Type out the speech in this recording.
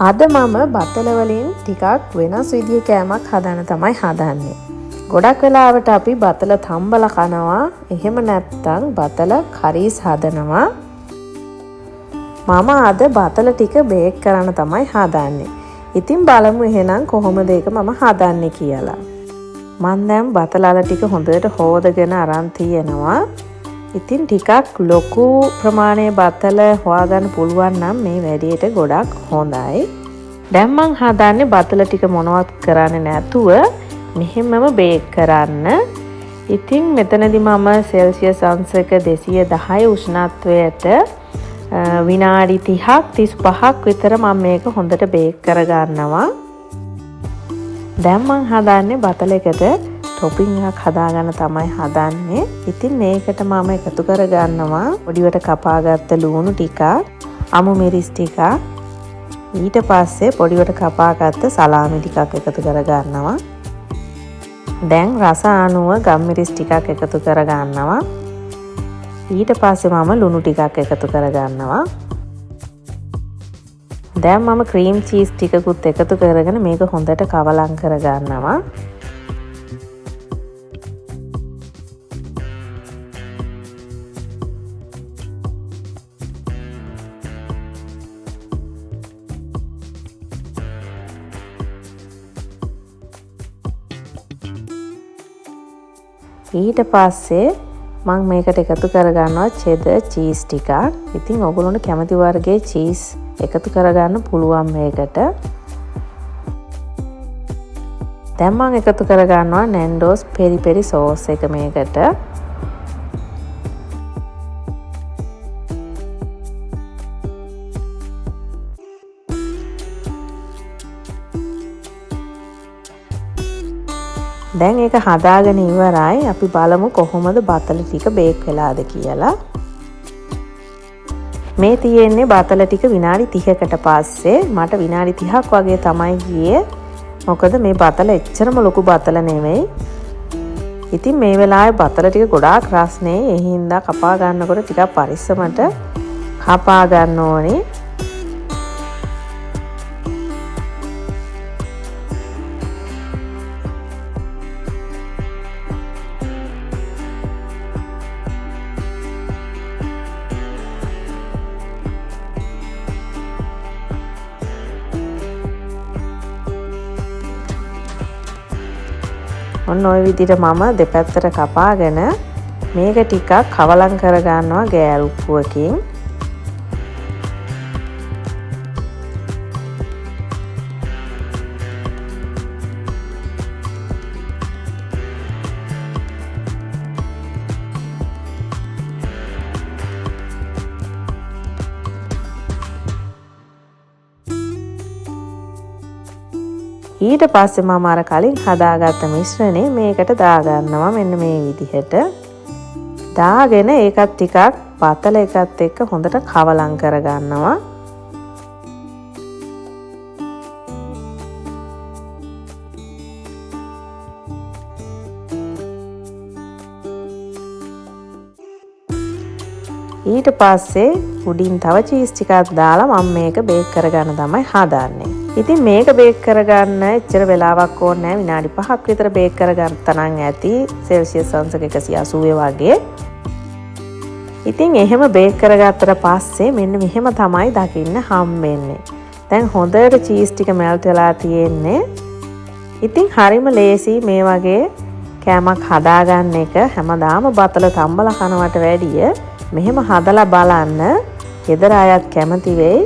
අද මම බතල වලින් ටිකක් වෙනස් විදිහේ කෑමක් හදන්න තමයි හදන්නේ. ගොඩක් වෙලාවට අපි බතල තම්බලා කනවා. එහෙම නැත්නම් බතල කරීස් හදනවා. මම අද බතල ටික බේක් කරන්න තමයි හදන්නේ. ඉතින් බලමු එහෙනම් කොහොමද ඒක මම හදන්නේ කියලා. මම දැන් බතලල ටික හොඳට හොදගෙන අරන් තියෙනවා. ඉතින් ටිකක් ලොකු ප්‍රමාණයේ බතල හොයාගන්න පුළුවන් නම් මේ වැඩේට ගොඩක් හොඳයි. දැන් මං හදන්නේ බතල ටික මොනවත් කරන්නේ නැතුව මෙහෙමම බේක් කරන්න. ඉතින් මෙතනදී මම සෙල්සියස් අංශක 210 උෂ්ණත්වයට විනාඩි 30ක් 35ක් විතර මම මේක හොඳට බේක් කරගන්නවා. දැන් මං හදන්නේ බතල එකට ටොපින් එකක් හදාගන්න තමයි හදන්නේ. ඉතින් මේකට මම එකතු කරගන්නවා පොඩිවට කපාගත්ත ලුණු ටිකක්, අමු මිරිස් ටිකක්, ඊට පස්සේ පොඩිවට කපාගත්ත සලාමි ටිකක් එකතු කරගන්නවා. දැන් රස අනුව ගම්මිරිස් ටිකක් එකතු කරගන්නවා. ඊට පස්සේ මම ලුණු ටිකක් එකතු කරගන්නවා. දැන් මම ක්‍රීම් චීස් ටිකකුත් එකතු කරගෙන මේක හොඳට කවලම් කරගන්නවා. ඊට පස්සේ මම මේකට එකතු කරගන්නවා චෙදර් චීස් ටිකක්. ඉතින් ඔයගොල්ලන්ට කැමති වර්ගයේ චීස් එකතු කරගන්න පුළුවන් මේකට. දැන් මම එකතු කරගන්නවා නැන්ඩෝස් පෙරි පෙරි සෝස් එක මේකට. දැන් ඒක හදාගෙන ඉවරයි. අපි බලමු කොහොමද බතල ටික බේක් වෙලාද කියලා. මේ තියෙන්නේ බතල ටික විනාඩි 30කට පස්සේ. මට විනාඩි 30ක් වගේ තමයි ගියේ. මොකද මේ බතල එච්චරම ලොකු බතල නෙමෙයි. ඉතින් මේ වෙලාවේ බතල ටික ගොඩාක් රස්නේ. ඒ හින්දා කපා ගන්නකොට ටිකක් පරිස්සමට කපා ගන්න ඕනේ. ඔන්න ඔය විදිහට මම දෙපැත්තට කපාගෙන මේක ටිකක් කවලම් කරගන්නවා ගෑරුප්පුවකින්. ඊට පස්සේ මම අර කලින් හදාගත්ත මිශ්‍රණය මේකට දාගන්නවා මෙන්න මේ විදිහට. දාගෙන ඒකත් ටිකක් බතල එකත් එක්ක හොඳට කවලම් කරගන්නවා. ඊට පස්සේ උඩින් තව චීස් ටිකක් දාලා මම මේක බේක් කරගන්න තමයි හදන්නේ. ඉතින් මේක බේක් කරගන්න එච්චර වෙලාවක් ඕනේ නැහැ. විනාඩි 5ක් විතර බේක් කරගත්තා නම් ඇති සෙල්සියස් අංශක 180 වගේ. ඉතින් එහෙම බේක් කරගත්තට පස්සේ මෙන්න මෙහෙම තමයි දකින්න හම්බෙන්නේ. දැන් හොඳට චීස් ටික මෙල්ට් වෙලා තියෙන්නේ. ඉතින් හරිම ලේසි මේ වගේ කෑමක් හදාගන්න එක. හැමදාම බතල තම්බලා කනවට වැඩිය මෙහෙම හදලා බලන්න. ගෙදර අයත් කැමති වෙයි.